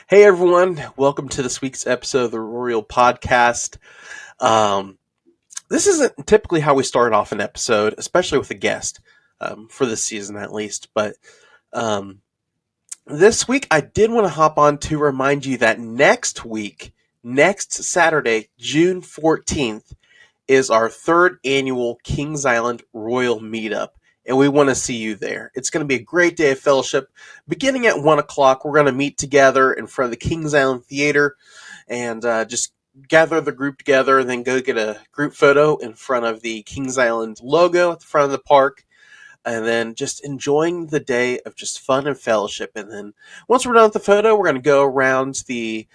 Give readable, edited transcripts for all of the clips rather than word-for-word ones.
Hey everyone, welcome to this week's episode of the ROYL Podcast. Um, this isn't typically how we start off an episode, especially with a guest, for this season at least. But um, this week I did want to hop on to remind you that next Saturday, June 14th, is our third annual Kings Island ROYL Meetup. And we want to see you there. It's going to be a great day of fellowship. Beginning at 1 o'clock, we're going to meet together in front of the Kings Island Theater and just gather the group together, and then go get a group photo in front of the Kings Island logo at the front of the park, and then just enjoying the day of just fun and fellowship. And then once we're done with the photo, we're going to go around we're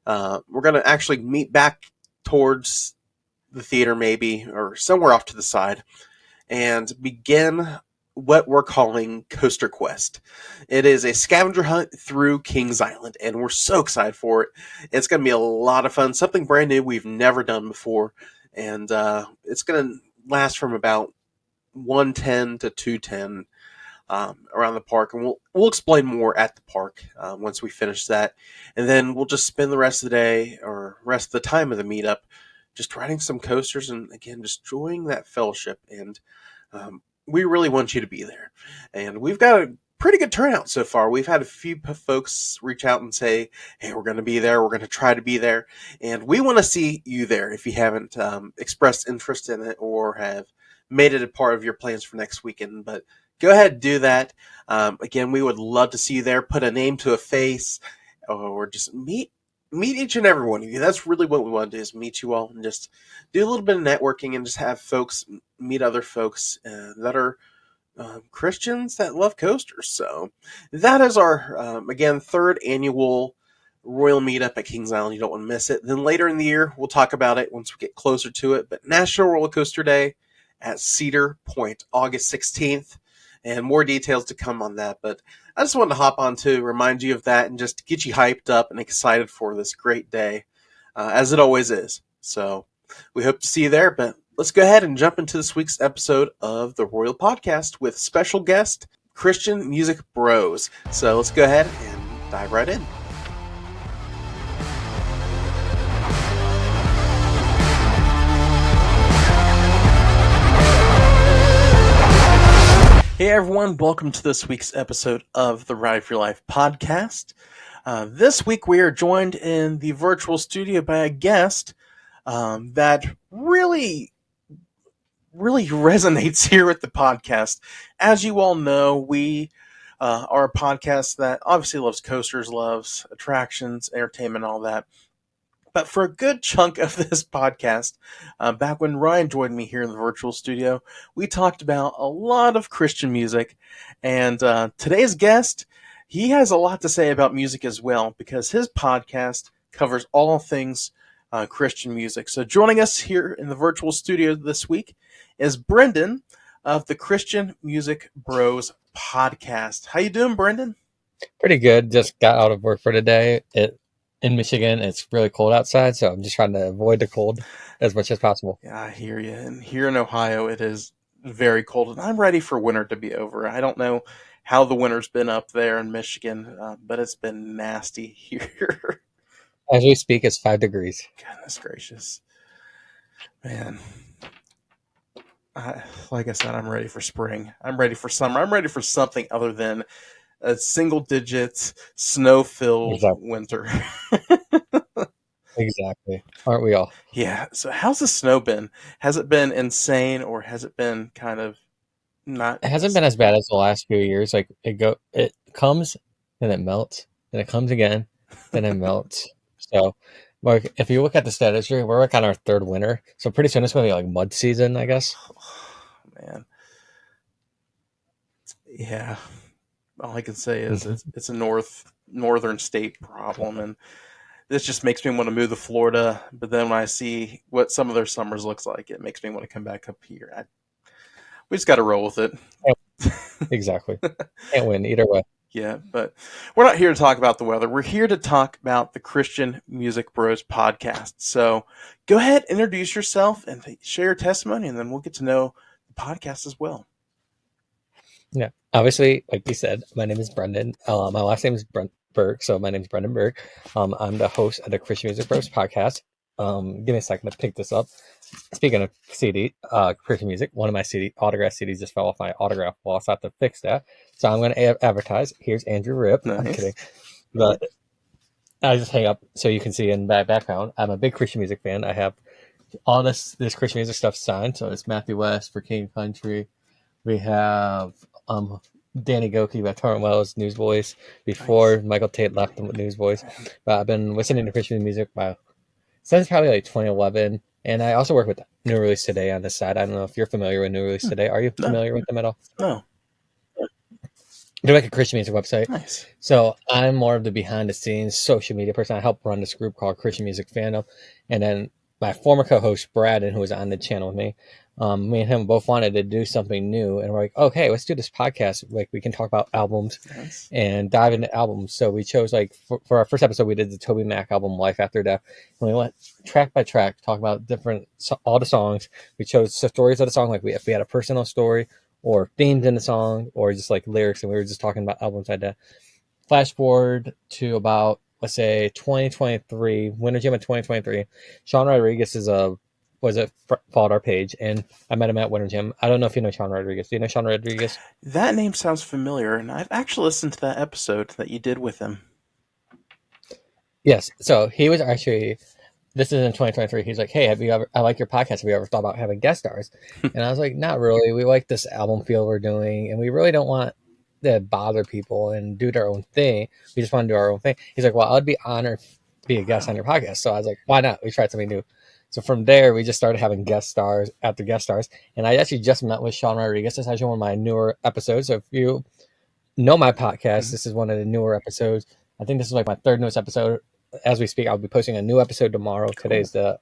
going to actually meet back towards the theater maybe, or somewhere off to the side, and begin what we're calling Coaster Quest. It is a scavenger hunt through Kings Island, and we're so excited for it. It's going to be a lot of fun, something brand new we've never done before, and it's going to last from about 1:10 to 2:10 around the park, and we'll explain more at the park once we finish that, and then we'll just spend the rest of the day, or rest of the time of the meetup, just riding some coasters and, again, just enjoying that fellowship. And we really want you to be there. And we've got a pretty good turnout so far. We've had a few folks reach out and say, hey, we're going to be there. We're going to try to be there. And we want to see you there if you haven't expressed interest in it or have made it a part of your plans for next weekend. But go ahead and do that. Again, we would love to see you there. Put a name to a face, or just meet each and every one of you. That's really what we want to do, is meet you all and just do a little bit of networking and just have folks meet other folks that are Christians that love coasters. So that is our, again, third annual ROYL Meetup at Kings Island. You don't want to miss it. Then later in the year, we'll talk about it once we get closer to it. But National Roller Coaster Day at Cedar Point, August 16th. And more details to come on that. But I just wanted to hop on to remind you of that and just get you hyped up and excited for this great day, as it always is. So we hope to see you there. But let's go ahead and jump into this week's episode of the ROYL Podcast with special guest, Christian Music Bros. So let's go ahead and dive right in. Hey everyone, welcome to this week's episode of the Ride for Your Life podcast. This week we are joined in the virtual studio by a guest that really resonates here with the podcast. As you all know, we are a podcast that obviously loves coasters, loves attractions, entertainment, all that. But for a good chunk of this podcast, back when Ryan joined me here in the virtual studio, we talked about a lot of Christian music. And today's guest, he has a lot to say about music as well, because his podcast covers all things Christian music. So joining us here in the virtual studio this week is Brendan of the Christian Music Bros podcast. How you doing, Brendan? Pretty good. Just got out of work for today. In Michigan, it's really cold outside, so I'm just trying to avoid the cold as much as possible. Yeah, I hear you. And here in Ohio, it is very cold, and I'm ready for winter to be over. I don't know how the winter's been up there in Michigan, but it's been nasty here. As we speak, it's 5 degrees. Goodness gracious. Man. Like I said, I'm ready for spring. I'm ready for summer. I'm ready for something other than a single-digit, snow-filled winter. Exactly. Aren't we all? Yeah. So how's the snow been? Has it been insane, or has it been kind of not? It hasn't been as bad as the last few years. Like it comes and it melts, and it comes again, and it melts. So, Mark, if you look at the status here, we're like on our third winter. So pretty soon it's going to be like mud season, I guess. Oh, man. Yeah. All I can say is it's a northern state problem, and this just makes me want to move to Florida. But then when I see what some of their summers looks like, it makes me want to come back up here. We just got to roll with it. Exactly. Can't win either way. Yeah, but we're not here to talk about the weather. We're here to talk about the Christian Music Bros podcast. So go ahead, introduce yourself, and share your testimony, and then we'll get to know the podcast as well. Yeah, obviously, like you said, my name is Brendan. My last name is Burke. So my name is Brendan Burke. I'm the host of the Christian Music Bros podcast. Give me a second to pick this up. Speaking of CD, Christian music, one of my autograph CDs just fell off my autograph wall, so I have to fix that. So I'm going to advertise. Here's Andrew Rip. Nice. I'm kidding. But I just hang up so you can see in my background. I'm a big Christian music fan. I have all this Christian music stuff signed. So it's Matthew West for King Country. We have Danny Goki by Torrent Wells, Newsboys, before Michael Tate left them with Newsboys. But I've been listening to Christian music since probably like 2011. And I also work with New Release Today on this side. I don't know if you're familiar with New Release Today. Are you familiar with them at all? No. They're like a Christian music website. Nice. So I'm more of the behind the scenes social media person. I help run this group called Christian Music Fandom. And then my former co-host, Braden, who was on the channel with me, me and him both wanted to do something new. And we're like, okay, let's do this podcast. Like, we can talk about albums and dive into albums. So we chose, like, for our first episode, we did the Toby Mac album, Life After Death. And we went track by track, talk about all the songs. We chose stories of the song, like if we had a personal story, or themes in the song, or just like lyrics, and we were just talking about albums like that. Flash forward to about, let's say, 2023, Winter Jam of 2023. Sean Rodriguez followed our page, and I met him at Winter Jam. I don't know if you know Sean Rodriguez. Do you know Sean Rodriguez? That name sounds familiar, and I've actually listened to that episode that you did with him. Yes, so he was actually... This is in 2023. He's like, hey, I like your podcast. Have you ever thought about having guest stars? And I was like, not really. We like this album feel we're doing, and we really don't want to bother people and do their own thing. We just want to do our own thing. He's like, well, I'd be honored to be a guest on your podcast. So I was like, why not? We tried something new. So from there, we just started having guest stars after guest stars. And I actually just met with Sean Rodriguez. This is actually one of my newer episodes. So if you know my podcast, this is one of the newer episodes. I think this is like my third newest episode. As we speak, I'll be posting a new episode tomorrow. Cool. Today's the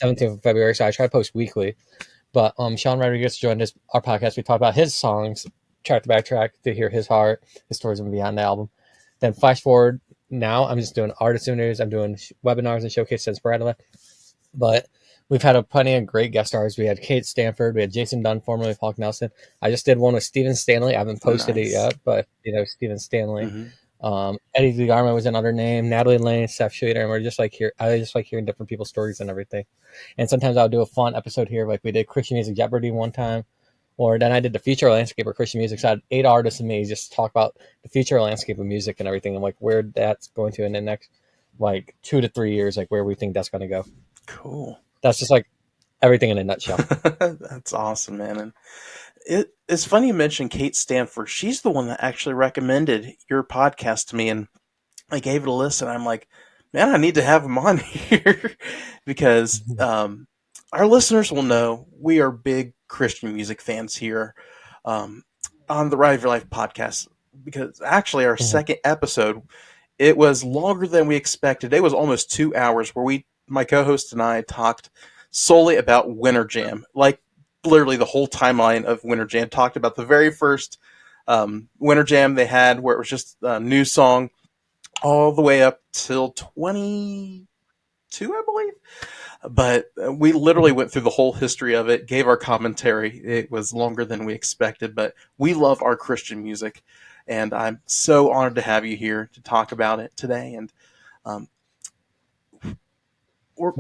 17th of February, so I try to post weekly. But Sean Rodriguez joined our podcast. We talked about his songs, track to back track, to hear his heart, his stories and beyond the album. Then flash forward, now I'm just doing artist interviews. I'm doing webinars and showcase since Brad left. But we've had plenty of great guest stars. We had Kate Stanford. We had Jason Dunn, formerly Paul Nelson. I just did one with Stephen Stanley. I haven't posted it yet, but Stephen Stanley. Mm-hmm. Eddie DeGarmo was another name, Natalie Lane, Seth Schrader, and I just like hearing different people's stories and everything. And sometimes I'll do a fun episode here, like we did Christian Music Jeopardy one time, or then I did the future landscape of Christian music. So I had 8 artists and me just talk about the future landscape of music and everything, and like where that's going to in the next like 2 to 3 years, like where we think that's going to go. Cool. That's just like everything in a nutshell. That's awesome, man. And it's funny you mentioned Kate Stanford. She's the one that actually recommended your podcast to me, and I gave it a listen. I'm like, man, I need to have him on here because our listeners will know we are big Christian music fans here on the Ride of Your Life podcast, because actually our second episode, it was longer than we expected. It was almost 2 hours where my co-host and I talked solely about Winter Jam, like literally the whole timeline of Winter Jam. Talked about the very first Winter Jam they had, where it was just a new song, all the way up till 22, I believe. But we literally went through the whole history of it, gave our commentary. It was longer than we expected, but we love our Christian music, and I'm so honored to have you here to talk about it today. And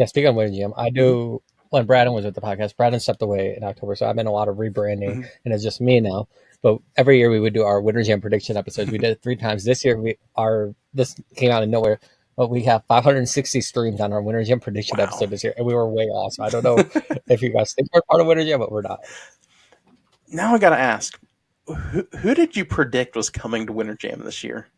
speaking of Winter Jam, I do. When Braden was with the podcast, Braden stepped away in October, so I've been a lot of rebranding, and it's just me now. But every year we would do our Winter Jam prediction episodes. We did it 3 times. This year this came out of nowhere, but we have 560 streams on our Winter Jam prediction episode this year, and we were way off. So I don't know if you guys think we're part of Winter Jam, but we're not. Now I got to ask, who did you predict was coming to Winter Jam this year?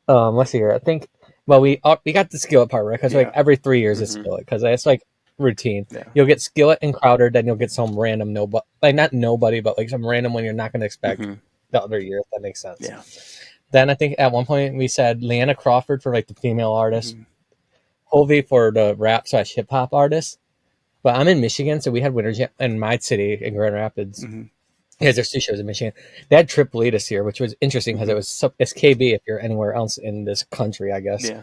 Let's see here. I think, well, we got the Skillet part, right? Because like every 3 years it's Skillet, because it's like routine. Yeah. You'll get Skillet and Crowder, then you'll get some random nobody, like not nobody, but like some random one you're not going to expect the other year, if that makes sense. Yeah. Then I think at one point we said Leanna Crawford for like the female artist, Hovey for the rap / hip hop artist. But I'm in Michigan, so we had Winter Jam in my city in Grand Rapids. Because there's 2 shows in Michigan. They had Trip Lee this year, which was interesting because it's KB if you're anywhere else in this country, I guess. Yeah.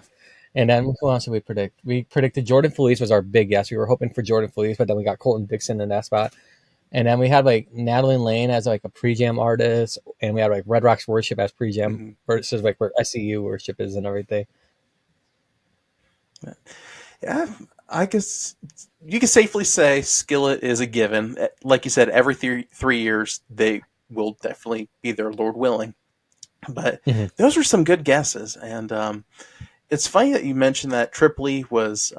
And then who else did we predict? We predicted Jordan Felice was our big guess. We were hoping for Jordan Felice, but then we got Colton Dixon in that spot. And then we had like Natalie Lane as like a pre-jam artist, and we had like Red Rocks Worship as pre-jam Mm-hmm. versus like where SCU Worship is and everything. Yeah, I guess you can safely say Skillet is a given. Like you said, every 3 years they will definitely be there, Lord willing. But Mm-hmm. those are some good guesses, and it's funny that you mentioned that Tripoli was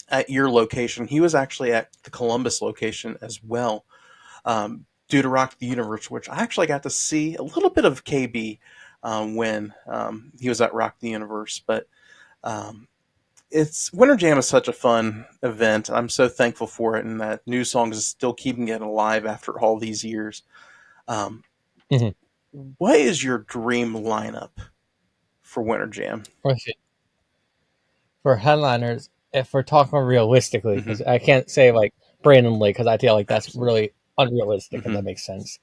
at your location. He was actually at the Columbus location as well, due to Rock the Universe, which I actually got to see a little bit of KB when he was at Rock the Universe. But it's Winter Jam is such a fun event. I'm so thankful for it, and that new songs is still keeping it alive after all these years. Um, Mm-hmm. what is your dream lineup for Winter Jam? For headliners, if we're talking realistically, Mm-hmm. because I can't say like Brandon Lake, because I feel like that's Absolutely. really unrealistic, if Mm-hmm. that makes sense.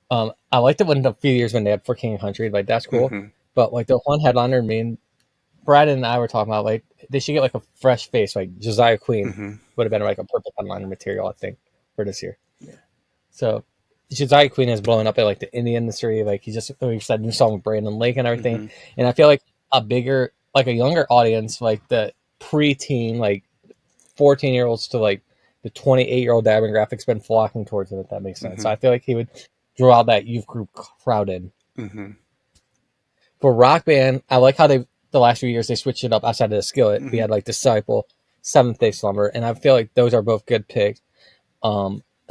I liked it when a few years when they had for King of Country, like that's cool. Mm-hmm. But like the one headliner, me and Brad and I were talking about, like they should get like a fresh face, like Josiah Queen Mm-hmm. would have been like a perfect headliner material, I think, for this year. Yeah. So Josiah Queen is blowing up at like the indie industry. Like he just released that new song with Brandon Lake and everything. Mm-hmm. And I feel like a bigger, like a younger audience, like the preteen, like 14-year-olds to like the 28-year-old demographics been flocking towards him, if that makes sense. Mm-hmm. So I feel like he would draw that youth group crowd in. Mm-hmm. For rock band, I like how they the last few years they switched it up outside of the Skillet. We Mm-hmm. had like Disciple, Seventh Day Slumber, and I feel like those are both good picks.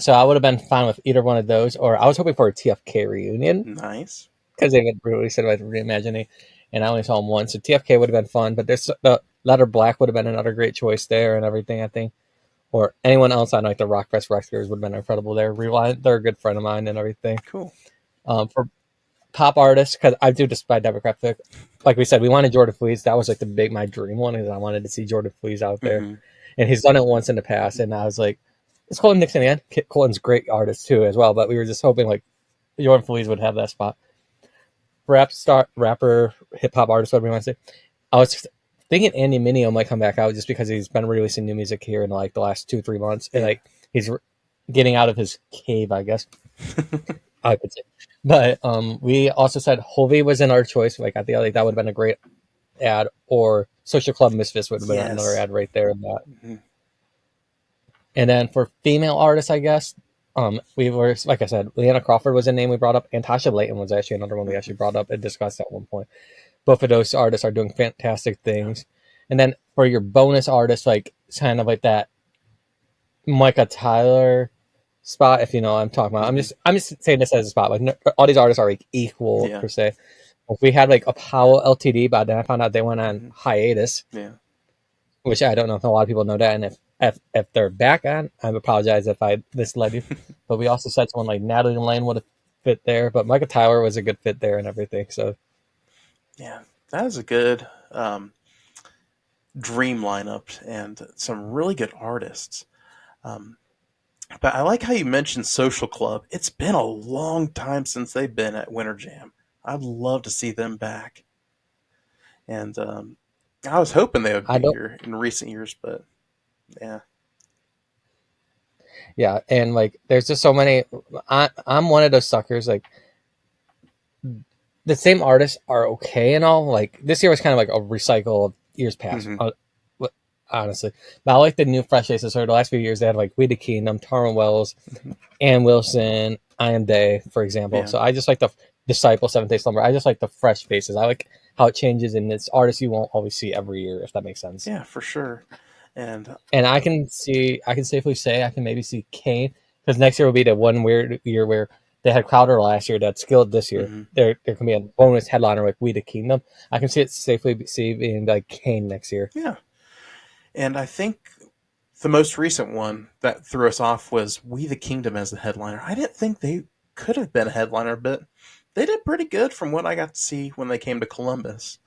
So I would have been fine with either one of those, or I was hoping for a TFK reunion Nice. because they would really said about reimagining, and I only saw them once, so TFK would have been fun. But there's the Letter Black would have been another great choice there, and everything I think, or anyone else on like the Rockfest Rescuers would have been incredible there. Rewind, they're a good friend of mine and everything. Cool. For pop artists, because I do despite demographic. Like we said, we wanted Jordan Fleas. That was like my dream one, is I wanted to see Jordan Fleas out there, Mm-hmm. and he's done it once in the past. And I was like, it's Colton Nixon again. Colton's a great artist too, as well. But we were just hoping like Jordan Fleas would have that spot. Rapper, hip hop artist, whatever you want to say. I was thinking Andy Mineo might come back out just because he's been releasing new music here in like the last 2-3 months, and like he's getting out of his cave, I guess. I could say. But we also said Hovey was in our choice. Like I feel like that would have been a great ad, or Social Club Misfits would have been another ad right there in that. Mm-hmm. And then for female artists, I guess, we were, like I said, Leanna Crawford was a name we brought up, and Tasha Layton was actually another one we actually brought up and discussed at one point. Both of those artists are doing fantastic things. And then for your bonus artists, like kind of like that Micah Tyler spot, if you know what I'm talking about. I'm just saying this as a spot. Like all these artists are like equal per se. If we had like Apollo LTD, but then I found out they went on hiatus. Yeah. Which I don't know if a lot of people know that, and if they're back on, I apologize if I misled you. But we also said someone like Natalie Lane would have fit there, but Micah Tyler was a good fit there and everything. So yeah, that is a good dream lineup and some really good artists. But I like how you mentioned Social Club. It's been a long time since they've been at Winter Jam. I'd love to see them back. And I was hoping they would be here in recent years, but yeah. Yeah, and like there's just so many. I'm one of those suckers. Like the same artists are okay and all. Like this year was kind of like a recycle of years past. Honestly, but I like the new fresh faces. So the last few years they had like We the Kingdom, Taryn Wells, Ann Wilson, I Am Day, for example. Yeah. So I just like the Disciple, Seventh Day Slumber. I just like the fresh faces. I like how it changes, and it's artists you won't always see every year, if that makes sense. Yeah, for sure. And I can safely say I can maybe see Kane, because next year will be the one weird year where they had Crowder last year, that's Skilled this year. There can be a bonus headliner like We the Kingdom. I can see it safely being like Kane next year. Yeah. And I think the most recent one that threw us off was We the Kingdom as the headliner. I didn't think they could have been a headliner, but they did pretty good from what I got to see when they came to Columbus.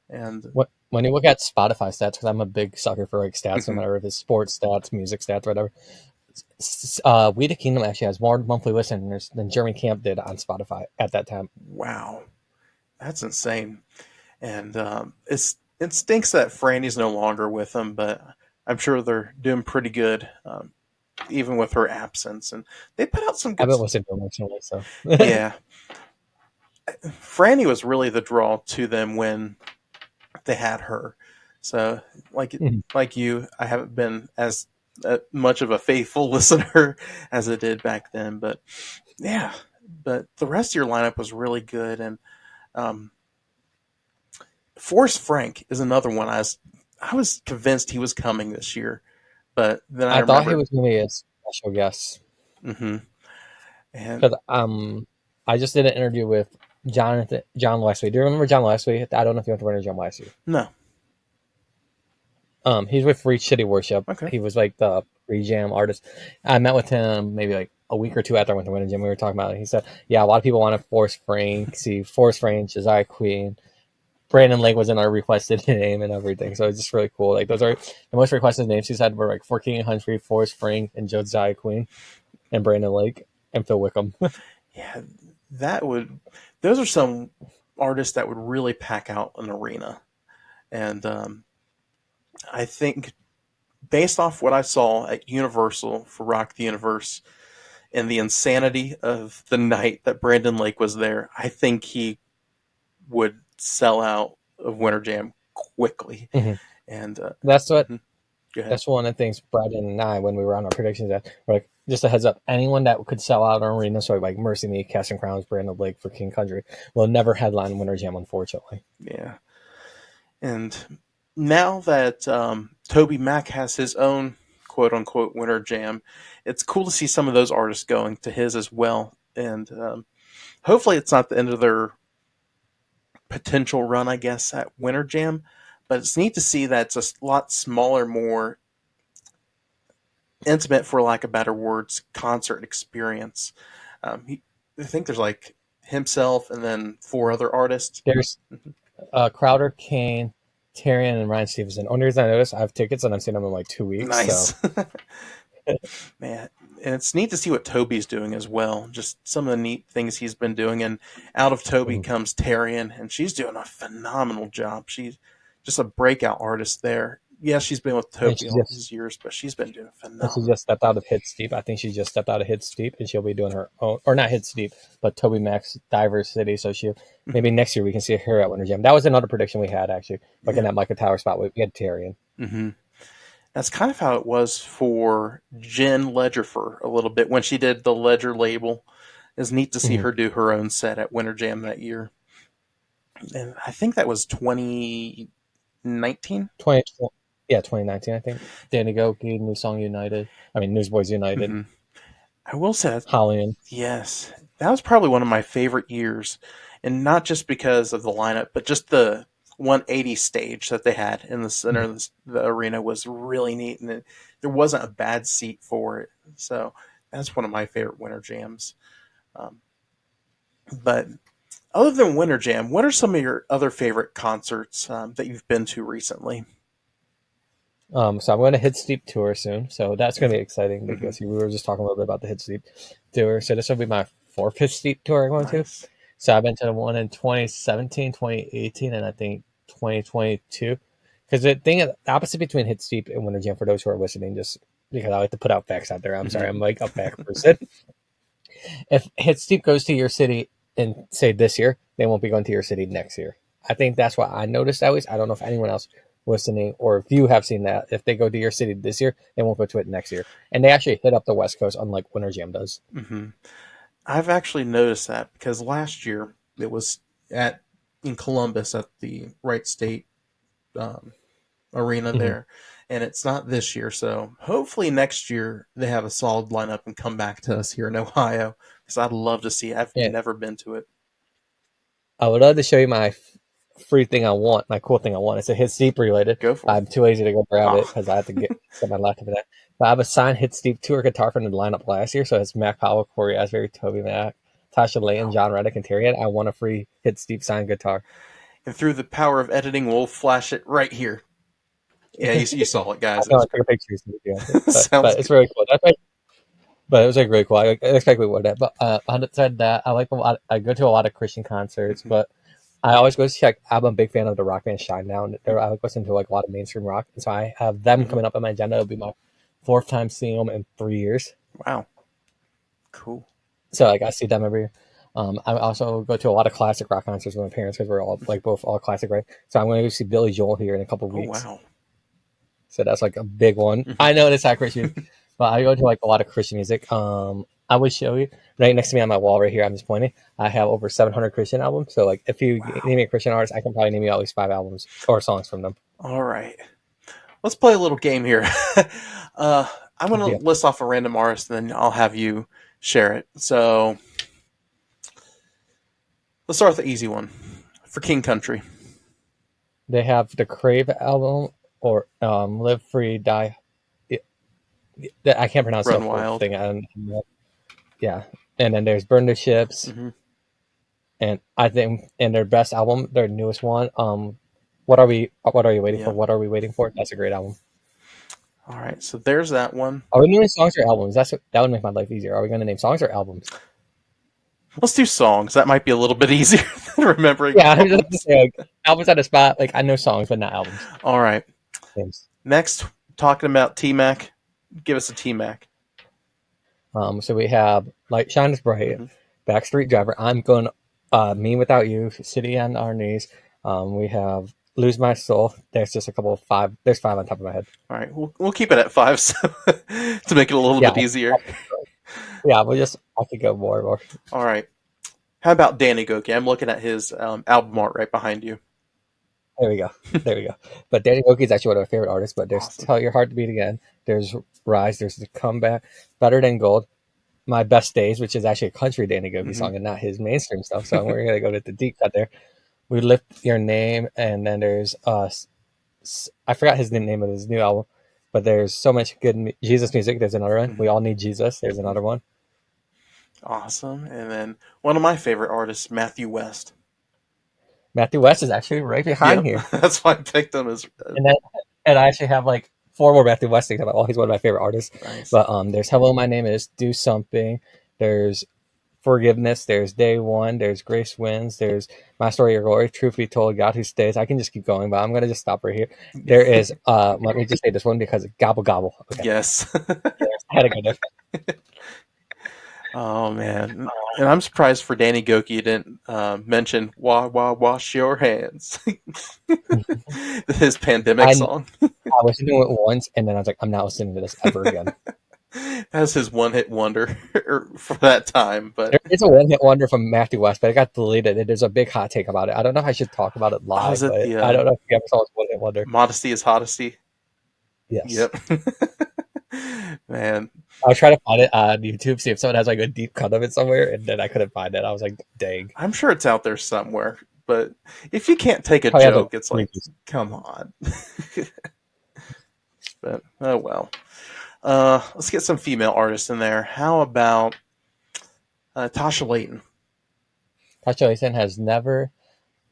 And when you look at Spotify stats, because I'm a big sucker for like stats, no matter if it's sports stats, music stats, whatever. We the Kingdom actually has more monthly listeners than Jeremy Camp did on Spotify at that time. Wow, that's insane. And it stinks that Franny's no longer with them, but I'm sure they're doing pretty good even with her absence. And they put out some good Abbott wasn't emotionally, so yeah. Franny was really the draw to them when they had her. So, like you, I haven't been as much of a faithful listener as I did back then. But yeah, but the rest of your lineup was really good. And Forrest Frank is another one. I was convinced he was coming this year, but then I thought he remembered. was going to be a special guest. Mm-hmm. And Because I just did an interview with John Leslie. Do you remember John Leslie? I don't know if you went to Brendan John Leslie. no. He's with Reach City Worship. Okay. He was like the pre-jam artist. I met with him maybe like a week or two after I went to Brendan Jam. We were talking about it. He said, yeah, a lot of people want to Forrest Frank, see Forrest Frank, Josiah Queen. Brandon Lake was in our requested name and everything. So it's just really cool. Like those are the most requested names he said were like For King and Humphrey, Forrest Frank, and Josiah Queen, and Brandon Lake, and Phil Wickham. Yeah, those are some artists that would really pack out an arena. And I think based off what I saw at Universal for Rock the Universe and the insanity of the night that Brandon Lake was there, I think he would sell out of Winter Jam quickly. Mm-hmm. And that's what. Go ahead. That's one of the things Brendan and I, when we were on our predictions, that we're like, just a heads up, anyone that could sell out an arena, so like Mercy Me, Casting Crowns, Brandon Lake for King Country, will never headline Winter Jam, unfortunately. Yeah. And now that Toby Mac has his own quote unquote Winter Jam, it's cool to see some of those artists going to his as well. And hopefully it's not the end of their potential run, I guess, at Winter Jam. But it's neat to see that it's a lot smaller, more intimate, for lack of better words, concert experience. I think there's like himself and then 4 other artists. There's Crowder, Kane, Tyrion, and Ryan Stevenson. Only reason I noticed, I have tickets and I've seen them in like 2 weeks. Nice. So. Man, and it's neat to see what Toby's doing as well. Just some of the neat things he's been doing. And out of Toby comes Tyrion, and she's doing a phenomenal job. She's just a breakout artist there. Yeah, she's been with Toby all these years, but she's been doing phenomenal. She just stepped out of Hit Steep. I think she just stepped out of Hit Steep, and she'll be doing her own, or not Hit Steep, but Toby Mac's Diversity. So maybe next year we can see her at Winter Jam. That was another prediction we had, actually. Like in that Micah Tower spot, we had Tyrion. Mm-hmm. That's kind of how it was for Jen Ledgerfer a little bit when she did the Ledger label. It's neat to see her do her own set at Winter Jam that year. And I think that was 2019? 2019, I think. Danny Goki, New Song United. I mean, Newsboys United. Mm-hmm. I will say that. Hollian. Yes. That was probably one of my favorite years. And not just because of the lineup, but just the 180 stage that they had in the center of the arena was really neat, and there wasn't a bad seat for it. So that's one of my favorite Winter Jams. But other than Winter Jam, what are some of your other favorite concerts that you've been to recently? So I'm going to Hit Steep tour soon, so that's going to be exciting because we were just talking a little bit about the Hit Steep tour. So this will be my 4th Hit Steep tour I'm going to. So I've been to the one in 2017, 2018, and I think 2022. Because the thing, the opposite between Hit Steep and Winter Jam, for those who are listening, just because I like to put out facts out there. I'm sorry, I'm like a fact person. If Hit Steep goes to your city in, say, this year, they won't be going to your city next year. I think that's what I noticed, at least. I don't know if anyone else listening or if you have seen that. If they go to your city this year, they won't go to it next year. And they actually hit up the West Coast, unlike Winter Jam does. Mm-hmm. I've actually noticed that because last year it was in Columbus at the Wright State arena there, and it's not this year. So hopefully next year they have a solid lineup and come back to us here in Ohio, because I'd love to see it. I've never been to it. I would love to show you my free thing I want, my cool thing I want. It's a Hit Steep related. Go for it. I'm too lazy to go grab it because I have to set my laptop for that. But I have a signed Hit Steep tour guitar from the lineup last year. So it's Mac Powell, Corey Asbury, Toby Mac, Tasha Layton, John Reddick, and Tyrion. I want a free Hit Steep signed guitar. And through the power of editing, we'll flash it right here. Yeah, you saw it, guys. I took a picture. But it's really cool. But it was like really cool. I expect we would have. But on the side of that, I go to a lot of Christian concerts, but I always go to check. I'm a big fan of the rock band Shinedown. I listen to like a lot of mainstream rock, and so I have them coming up on my agenda. It'll be my 4th time seeing them in 3 years. Wow. Cool. So like I see them every year. I also go to a lot of classic rock concerts with my parents because we're all like both all classic, right? So I'm going to go see Billy Joel here in a couple of weeks. Wow. So that's like a big one. I know it's not Christian, but I go to like a lot of Christian music. I would show you right next to me on my wall right here. I'm just pointing. I have over 700 Christian albums. So like if you name me a Christian artist, I can probably name you at least 5 albums or songs from them. All right. Let's play a little game here. I'm going to list off a random artist, and then I'll have you share it. So let's start with the easy one. For King Country, they have the Crave album or Live Free Die. I can't pronounce Run the Wild thing. Yeah, and then there's Burn the Ships, and I think in their best album, their newest one, What Are You Waiting For? What Are We Waiting For? That's a great album. All right, so there's that one. Are we naming songs or albums? That would make my life easier. Are we going to name songs or albums? Let's do songs. That might be a little bit easier than remembering. Yeah, I was about to say, like, albums at a spot. Like I know songs, but not albums. All right. Names. Next, talking about T-Mac. Give us a T-Mac. So we have Light Shines Bright, Backstreet Driver. I'm Going Me Without You, City on Our Knees. We have Lose My Soul. There's just a couple of 5. There's 5 on top of my head. All right, we'll keep it at 5 so to make it a little bit easier. Yeah, I could go more and more. All right. How about Danny Goki? I'm looking at his album art right behind you. There we go. But Danny Goki is actually one of my favorite artists. But there's Tell Your Heart to Beat Again. There's Rise. There's The Comeback. Better Than Gold. My Best Days, which is actually a country Danny Goki song and not his mainstream stuff. So we're going to go to the deep cut there. We Lift Your Name. And then there's I forgot his name of his new album. But there's so much good Jesus music. There's another one. We All Need Jesus. There's another one. Awesome. And then one of my favorite artists, Matthew West. Matthew West is actually right behind here. That's why I picked him as. And I actually have like 4 more Matthew West things. He's one of my favorite artists. Nice. But there's Hello, My Name Is, Do Something. There's Forgiveness. There's Day One. There's Grace Wins. There's My Story, Your Glory. Truth Be Told, God Who Stays. I can just keep going, but I'm going to just stop right here. There is, let me just say this one because Gobble Gobble. Okay. Yes. I had to go there. Oh, man. And I'm surprised for Danny Goki you didn't mention Wah Wah Wash Your Hands. His pandemic song. I listened to it once, and then I was like, I'm not listening to this ever again. That's his one-hit wonder for that time. But it's a one-hit wonder from Matthew West, but it got deleted. There's a big hot take about it. I don't know if I should talk about it live, but I don't know if you ever saw his one-hit wonder. Modesty is Hottesty? Yes. Yep. Man. I'll try to find it on YouTube, see if someone has like a deep cut of it somewhere, and then I couldn't find it. I was like, dang. I'm sure it's out there somewhere, but if you can't take a joke, it's like, come on. But, oh well. Let's get some female artists in there. How about Tasha Layton? Tasha Layton has Never.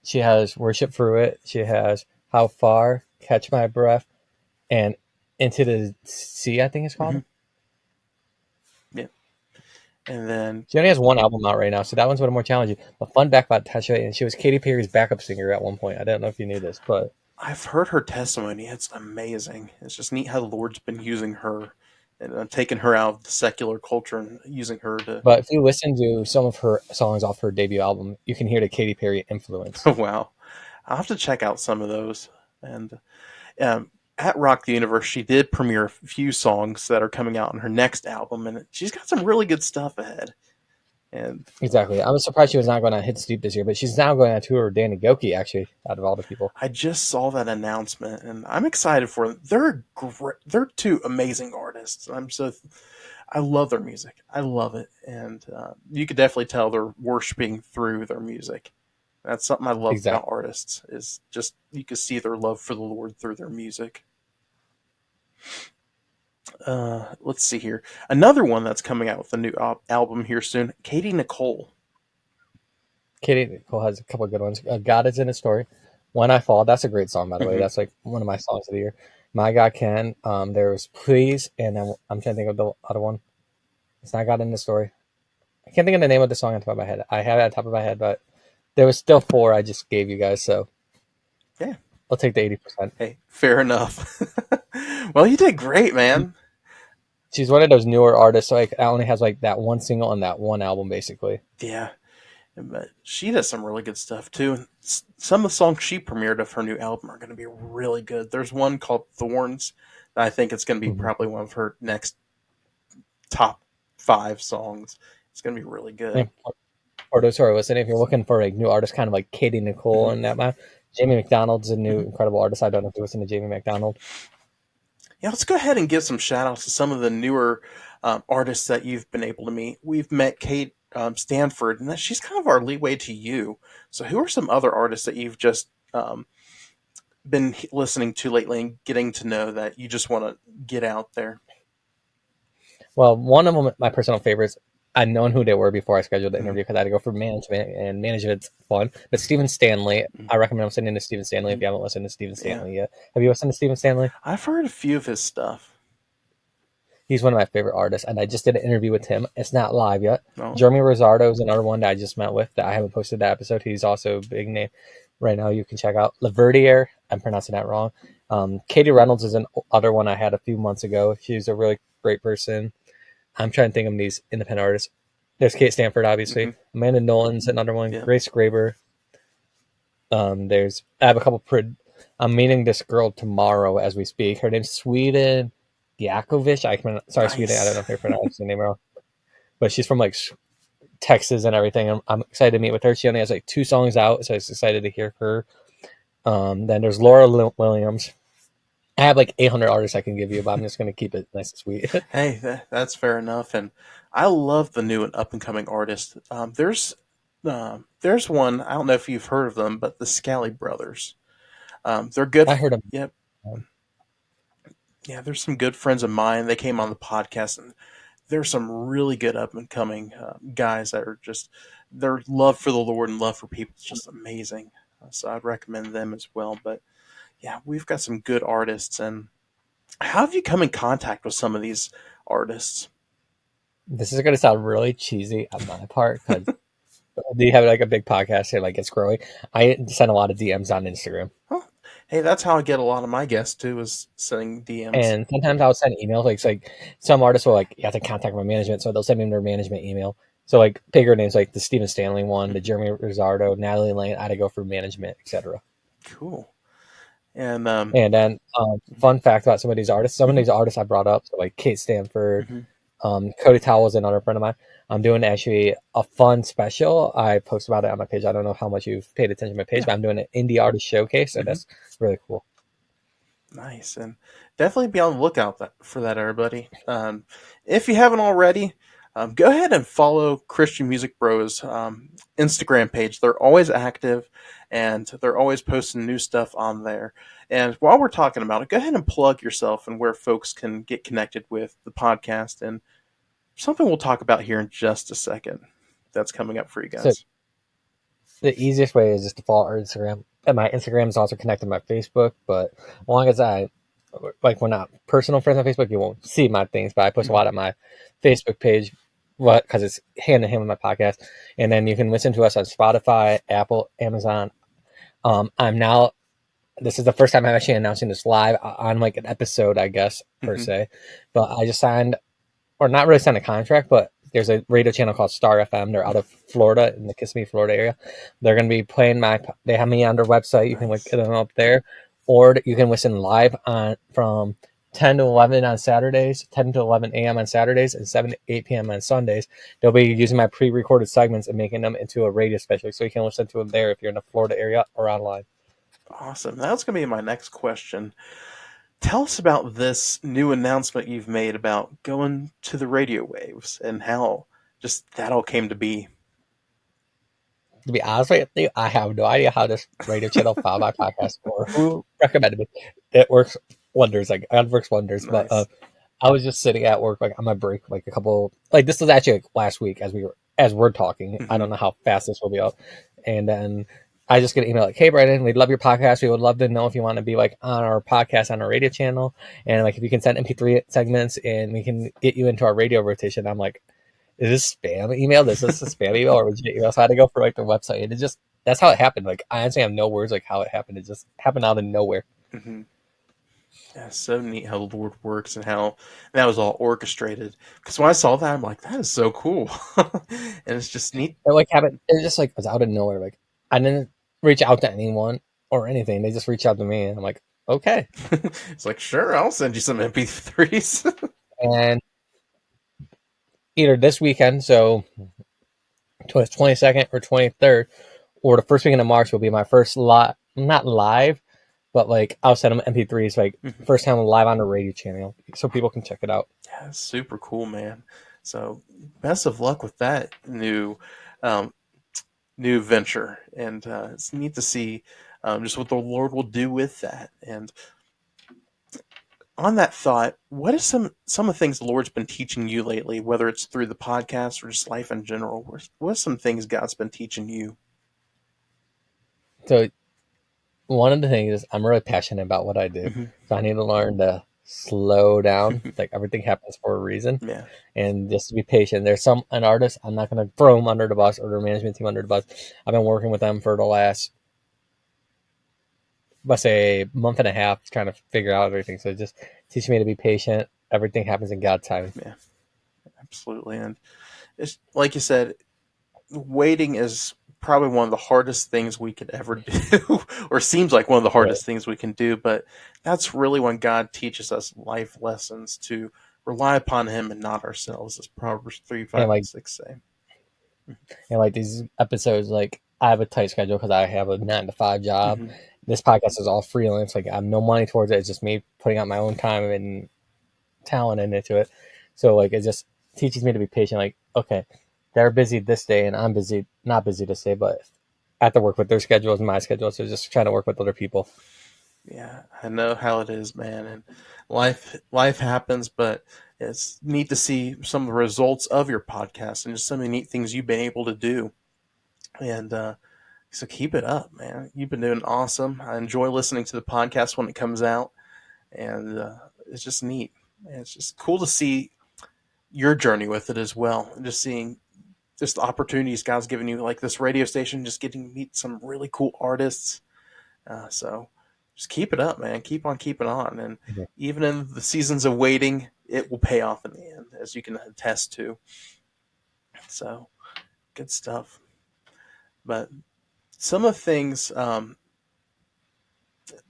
She has Worship Through It. She has How Far, Catch My Breath, and Into the Sea, I think it's called. Yeah. And then she only has 1 album out right now, so that one's a little more challenging. But fun fact about Tasha Layton, she was Katy Perry's backup singer at one point. I don't know if you knew this, but I've heard her testimony. It's amazing. It's just neat how the Lord's been using her and taking her out of the secular culture and using her to. But if you listen to some of her songs off her debut album, you can hear the Katy Perry influence. Wow. I'll have to check out some of those. And at Rock the Universe, she did premiere a few songs that are coming out on her next album, and she's got some really good stuff ahead. And exactly. I was surprised she was not going to hit Steep this year, but she's now going on tour with Danny Goki, actually, out of all the people. I just saw that announcement, and I'm excited for them. They're 2 amazing artists. I love their music. I love it, and you could definitely tell they're worshiping through their music. That's something I love about artists, is just you can see their love for the Lord through their music. Let's see here. Another one that's coming out with a new album here soon, Katie Nicole. Katie Nicole has a couple of good ones. God Is in a Story. When I Fall, that's a great song, by the way. That's like one of my songs of the year. My God Can. There was Please, and I'm trying to think of the other one. It's not God in the Story. I can't think of the name of the song on top of my head. I have it on top of my head, but there was still 4 I just gave you guys, so I'll take the 80%. Hey, fair enough. Well, you did great, man. she's one of those newer artists. So like, only has like that one single on that one album, basically. Yeah, but she does some really good stuff too. And some of the songs she premiered of her new album are going to be really good. There's one called Thorns that I think it's going to be probably one of her next top 5 songs. It's going to be really good. For those who are listening, if you're looking for like new artists, kind of like Katie Nicole and that man, Jamie McDonald's a new incredible artist. I don't know if you listen to Jamie McDonald. Yeah, let's go ahead and give some shout outs to some of the newer artists that you've been able to meet. We've met Kate Stanford, and she's kind of our leeway to you. So, who are some other artists that you've just been listening to lately and getting to know that you just want to get out there? Well, one of them, my personal favorites, I'd known who they were before I scheduled the interview because I had to go for management, and management's fun. But Stephen Stanley, I recommend listening to Stephen Stanley if you haven't listened to Stephen Stanley yet. Have you listened to Stephen Stanley? I've heard a few of his stuff. He's one of my favorite artists, and I just did an interview with him. It's not live yet. Jeremy Rosardo is another one that I just met with that I haven't posted that episode. He's also a big name right now. You can check out Laverdier. I'm pronouncing that wrong. Katie Reynolds is another one I had a few months ago. She's a really great person. I'm trying to think of these independent artists. There's Kate Stanford, obviously. Amanda Nolan's another one. Yeah. Grace Graber. I have a couple. I'm meeting this girl tomorrow as we speak. Her name's Sweden Yakovich. Sweden. I don't know if I pronounced the name wrong, but she's from like Texas and everything. I'm excited to meet with her. She only has like 2 songs out, so I was excited to hear her. Then there's Laura Williams. I have like 800 artists I can give you, but I'm just going to keep it nice and sweet. Hey, that's fair enough. And I love the new and up and coming artists. There's one, I don't know if you've heard of them, but the Scally Brothers. They're good. I heard them. Yep. Yeah, there's some good friends of mine. They came on the podcast, and there's some really good up and coming guys that are just, their love for the Lord and love for people is just amazing. So I'd recommend them as well. But yeah, we've got some good artists. And how have you come in contact with some of these artists? This is going to sound really cheesy on my part because you have like a big podcast here, like it's growing. I send a lot of DMs on Instagram. Huh. Hey, that's how I get a lot of my guests too, is sending DMs. And sometimes I'll send emails. Like some artists will like, you have to contact my management, so they'll send me their management email. So like bigger names like the Stephen Stanley one, the Jeremy Rosardo, Natalie Lane, I had to go for management, etc. Cool. And then fun fact about some of these artists. Some of these artists I brought up, so like Kate Stanford, Cody Towell is another friend of mine. I'm doing actually a fun special. I post about it on my page. I don't know how much you've paid attention to my page, but I'm doing an indie artist showcase, so that's really cool. Nice. And definitely be on the lookout for that, everybody. If you haven't already, go ahead and follow Christian Music Bros Instagram page. They're always active, and they're always posting new stuff on there. And while we're talking about it, go ahead and plug yourself and where folks can get connected with the podcast, and something we'll talk about here in just a second that's coming up for you guys. So the easiest way is just to follow our Instagram. And my Instagram is also connected to my Facebook, but as long as we're not personal friends on Facebook, you won't see my things, but I post a lot on my Facebook page because it's hand in hand with my podcast. And then you can listen to us on Spotify, Apple, Amazon. This is the first time I'm actually announcing this live on like an episode, I guess, per se. But I just signed, or not really signed a contract, but there's a radio channel called Star FM. They're out of Florida, in the Kissimmee, Florida area. They're going to be playing they have me on their website. You can look them up there. Or you can listen live from 10 to 11 on Saturdays, 10 to 11 a.m. on Saturdays, and 7 to 8 p.m. on Sundays. They'll be using my pre-recorded segments and making them into a radio special, so you can listen to them there if you're in the Florida area or online. Awesome. That's going to be my next question. Tell us about this new announcement you've made about going to the radio waves and how just that all came to be. To be honest with you, I have no idea how this radio channel found my podcast or who recommended it. It works wonders. Like, it works wonders. Nice. But I was just sitting at work, like on my break, like this was actually like last week as we're talking. I don't know how fast this will be up. And then I just get an email like, "Hey, Brendan, we'd love your podcast. We would love to know if you want to be like on our podcast on our radio channel, and like if you can send MP3 segments and we can get you into our radio rotation." I'm like, "Is this spam email? Is this a spam email or legit email?" So I had to go for like the website, and that's how it happened. Like, I honestly have no words like how it happened. It just happened out of nowhere. Yeah, so neat how the Lord works and how that was all orchestrated. Because when I saw that, I'm like, that is so cool, and it's just neat. It like happened. It just like was out of nowhere. Like I didn't reach out to anyone or anything. They just reached out to me, and I'm like, okay. It's like, sure, I'll send you some MP3s. And either this weekend, so 22nd or 23rd, or the first weekend of March will be my first not live, but like I'll send them MP3s, like first time live on the radio channel, so people can check it out. Yeah, super cool, man. So best of luck with that um, new venture, and it's neat to see just what the Lord will do with that. And on that thought, what is some of the things the Lord's been teaching you lately, whether it's through the podcast or just life in general? What are some things God's been teaching you? So one of the things is I'm really passionate about what I do, Hmm. so I need to learn to slow down. Like everything happens for a reason, Yeah, and just to be patient. There's an artist, I'm not going to throw them under the bus or their management team under the bus. I've been working with them for the last, let's say, month and a half, trying to figure out everything. So just teach me to be patient. Everything happens in God's time. yeah, absolutely. And it's like you said, waiting is probably one of the hardest things we could ever do, or seems like one of the Right. hardest things we can do. But that's really when God teaches us life lessons to rely upon Him and not ourselves, as Proverbs 3, And 5, and like 6 say. these episodes, like I have a tight schedule because I have a 9 to 5 job. Hmm. This podcast is all freelance. Like I have no money towards it. It's just me putting out my own time and talent into it. So like it just teaches me to be patient. Like, okay, they're busy this day and I'm busy, not busy this day, but I have to work with their schedules and my schedule. So just trying to work with other people. Yeah, I know how it is, man. And life happens, but it's neat to see some of the results of your podcast and just some of the neat things you've been able to do. And so keep it up, man. You've been doing awesome. I enjoy listening to the podcast when it comes out, and it's just neat. And it's just cool to see your journey with it as well, and just seeing just the opportunities God's given you, like this radio station, just getting to meet some really cool artists. So just keep it up, man. Keep on keeping on, and Mhm. even in the seasons of waiting, it will pay off in the end, as you can attest to. So good stuff. But some of the things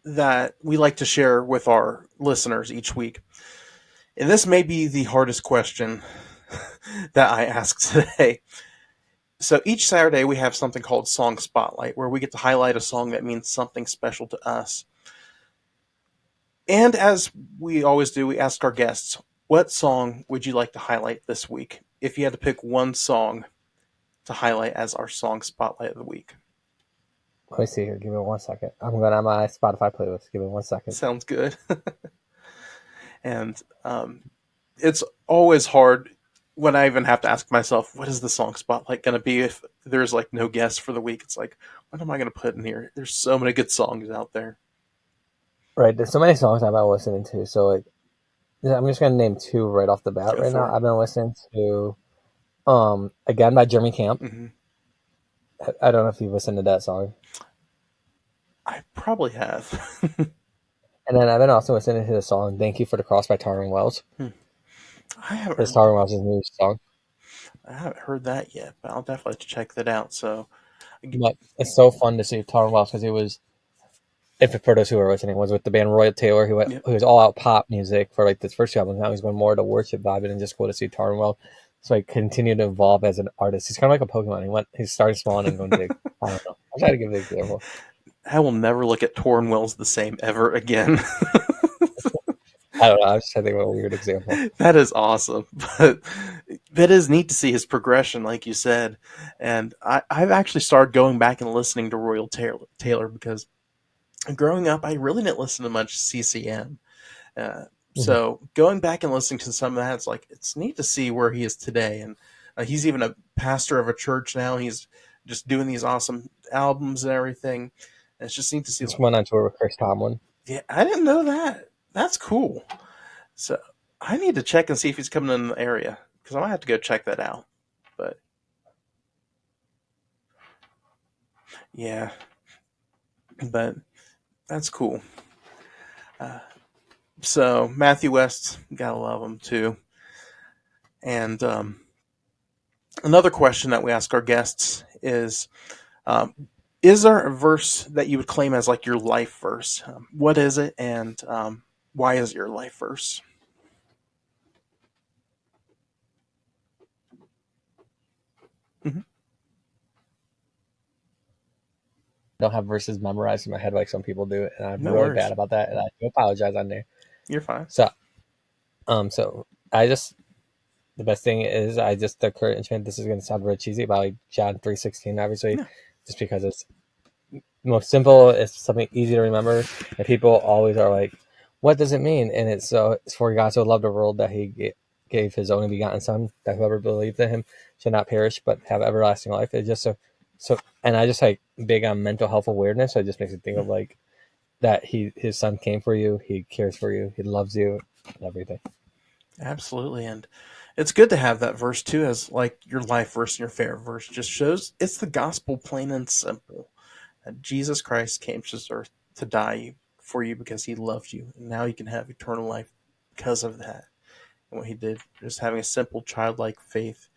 that we like to share with our listeners each week. And this may be the hardest question that I ask today. So each Saturday we have something called Song Spotlight, where we get to highlight a song that means something special to us. And as we always do, we ask our guests, what song would you like to highlight this week? If you had to pick one song to highlight as our Song Spotlight of the week. Let me see here. Give me 1 second. I'm going on my Spotify playlist. Give me 1 second. Sounds good. And it's always hard when I even have to ask myself, what is the song spotlight going to be if there's like no guest for the week? It's like, what am I going to put in here? There's so many good songs out there. Right. There's so many songs I've been listening to. So like, I'm just gonna name two right off the bat Go right for now. it. I've been listening to again by Jeremy Camp. Hmm. I don't know if you've listened to that song. I probably have. And then I've been also listening to the song "Thank You for the Cross" by Taryn Wells. I haven't It's heard, Taryn Wells' new song. I haven't heard that yet, but I'll definitely have to check that out. So, But it's so fun to see Taryn Wells because he was, if for those who are listening, was with the band Royal Taylor, yeah. who was all out pop music for like this first album. Now he's going more to worship vibe, and just cool to see Taryn Wells. So like continue to evolve as an artist. He's kind of like a Pokemon. He's starting small and then going big. I don't know. I'm trying to give an example. I will never look at Torrin Wells the same ever again. I don't know. I was just trying to think of a weird example. That is awesome. But that is neat to see his progression, like you said. And I've actually started going back and listening to Taylor because growing up, I really didn't listen to much CCM. Mhm. So going back and listening to some of that, it's neat to see where he is today. And he's even a pastor of a church now. He's just doing these awesome albums and everything. And it's just neat to see. Just went on tour with Chris Tomlin. Yeah, I didn't know that. That's cool. So I need to check and see if he's coming in the area because I might have to go check that out. But yeah, but that's cool. Uh, So Matthew West, gotta love him too. And another question that we ask our guests um, is there a verse that you would claim as like your life verse? What is it, and why is it your life verse? Mm-hmm. Don't have verses memorized in my head like some people do, and I'm No really bad worries. about that, and I do apologize on there. You're fine. So, so I just the best thing is I just the encouragement. This is going to sound very cheesy, about like John 3:16, obviously, No. just because it's most simple. It's something easy to remember, and people always are like, "What does it mean?" And it's for God so loved the world that He gave His only begotten Son, that whoever believes in Him should not perish but have everlasting life. It's just so, and I just like big on mental health awareness. So it just makes me think of like that His Son came for you, He cares for you, He loves you, and everything. Absolutely, and it's good to have that verse too as like your life verse and your favorite verse. Just shows it's the gospel, plain and simple. That Jesus Christ came to this earth to die for you because He loved you, and now you can have eternal life because of that and what He did. Just having a simple childlike faith,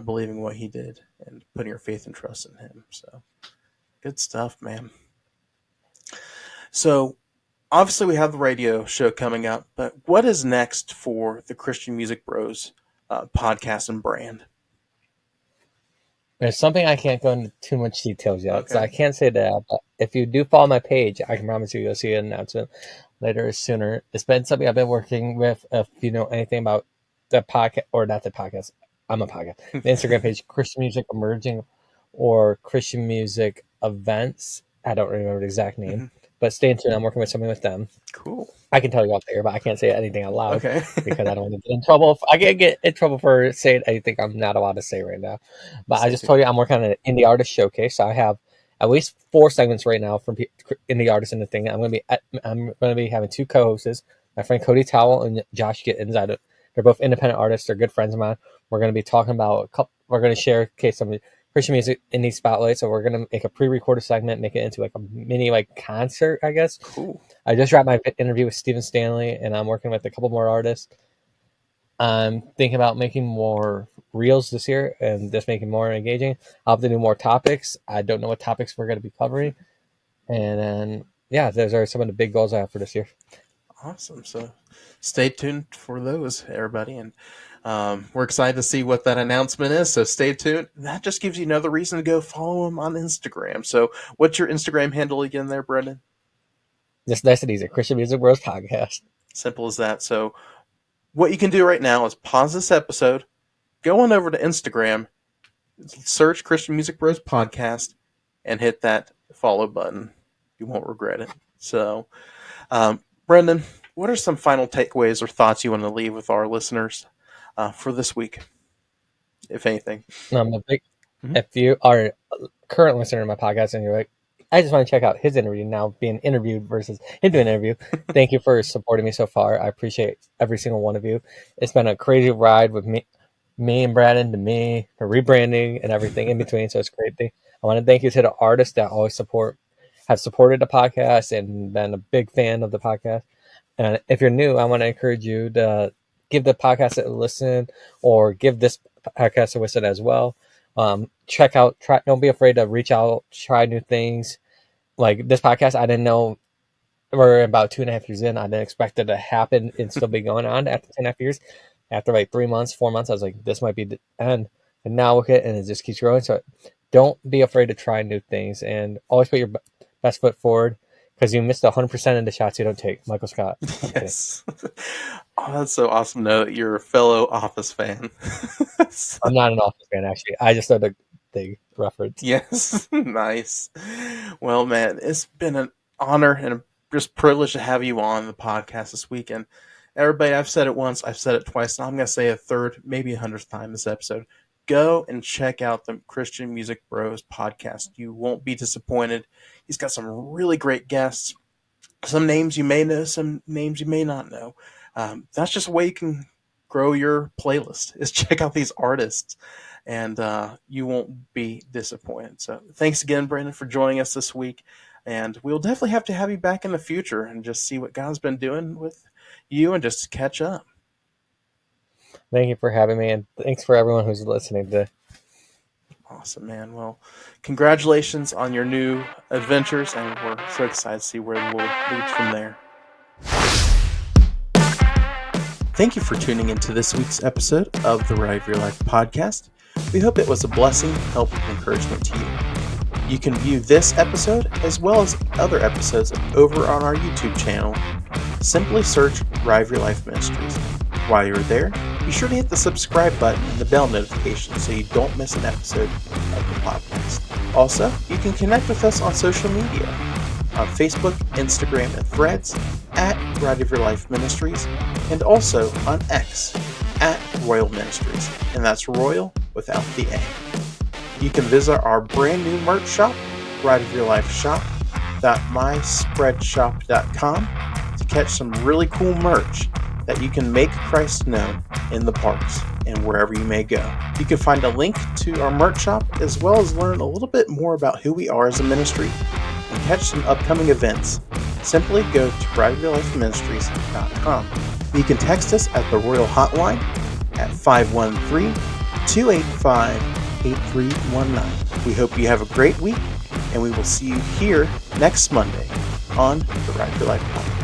believing what He did, and putting your faith and trust in Him. So good stuff, man. So obviously we have the radio show coming up, but what is next for the Christian Music Bros podcast and brand? There's something I can't go into too much details yet, so I Okay. can't say that. But if you do follow my page, I can promise you you'll see an announcement later or sooner. It's been something I've been working with. If you know anything about the podcast, or not the podcast, I'm a podcast. The Instagram page, Christian Music Emerging, or Christian Music Events. I don't remember the exact name, Mhm. but stay tuned. I'm working with something with them. Cool. I can tell you out there, but I can't say anything out loud Okay. because I don't want to get in trouble. I can't get in trouble for saying anything I'm not allowed to say right now. But I Stay just tuned. told you I'm working on an indie artist showcase. So I have at least 4 segments right now from indie artists in the thing. I'm going to be having 2 co-hosts, my friend Cody Towell and Josh Gittins. They're both independent artists. They're good friends of mine. We're going to be talking about a couple. We're going to share some Christian music indie spotlight. So we're going to make a pre-recorded segment, make it into like a mini like concert, I guess. Cool. I just wrapped my interview with Stephen Stanley, and I'm working with a couple more artists. I'm thinking about making more reels this year and just making more engaging. I'll have to do more topics. I don't know what topics we're going to be covering. And then, yeah, those are some of the big goals I have for this year. Awesome. So stay tuned for those, everybody. And we're excited to see what that announcement is. So stay tuned. That just gives you another reason to go follow him on Instagram. So what's your Instagram handle again there, Brendan? Just nice and easy. Christian Music Bros Podcast. Simple as that. So what you can do right now is pause this episode, go on over to Instagram, search Christian Music Bros Podcast, and hit that follow button. You won't regret it. So, Brendan, what are some final takeaways or thoughts you want to leave with our listeners for this week, if anything? A big, Mm-hmm. if you are a current listener to my podcast and you're like, I just want to check out his interview now, being interviewed versus him doing an interview. Thank you for supporting me so far. I appreciate every single one of you. It's been a crazy ride with me and Brendan, to me, for rebranding and everything in between. So it's a great thing. I want to thank you to the artists that always have supported the podcast and been a big fan of the podcast. And if you're new, I want to encourage you to give the podcast a listen, or give this podcast a listen as well. Don't be afraid to reach out, try new things. Like this podcast, I didn't know, we're about 2.5 years in. I didn't expect it to happen and still be going on after 2.5 years. After like 3 months, 4 months, I was like, this might be the end. And now look at it, and it just keeps growing. So don't be afraid to try new things, and always put your best foot forward, because you missed 100% of the shots you don't take. Michael Scott. I'm kidding. Yes. Oh, that's so awesome to know that you're a fellow Office fan. I'm not an Office fan, actually. I just know the reference. Yes, nice. Well, man, it's been an honor and a just privilege to have you on the podcast this weekend. Everybody, I've said it once, I've said it twice, and I'm going to say a third, maybe 100th time this episode. Go and check out the Christian Music Bros podcast. You won't be disappointed. He's got some really great guests, some names you may know, some names you may not know. That's just a way you can grow your playlist, is check out these artists, and you won't be disappointed. So thanks again, Brandon, for joining us this week, and we'll definitely have to have you back in the future and just see what God's been doing with you and just catch up. Thank you for having me, and thanks for everyone who's listening today. Awesome, man. Well, congratulations on your new adventures, and we're so excited to see where the Lord leads from there. Thank you for tuning into this week's episode of the Ride of Your Life podcast. We hope it was a blessing, help, and encouragement to you. You can view this episode as well as other episodes over on our YouTube channel. Simply search Ride of Your Life Ministries. While you're there, be sure to hit the subscribe button and the bell notification so you don't miss an episode of the podcast. Also, you can connect with us on social media on Facebook, Instagram, and Threads at Ride of Your Life Ministries, and also on X at ROYL Ministries, and that's Royal without the A. You can visit our brand new merch shop, Ride of Your Life shop.myspreadshop.com, to catch some really cool merch that you can make Christ known in the parks and wherever you may go. You can find a link to our merch shop as well as learn a little bit more about who we are as a ministry and catch some upcoming events. Simply go to rideofyourlifeministries.com. You can text us at the ROYL Hotline at 513-285-8319. We hope you have a great week, and we will see you here next Monday on the Ride of Your Life podcast.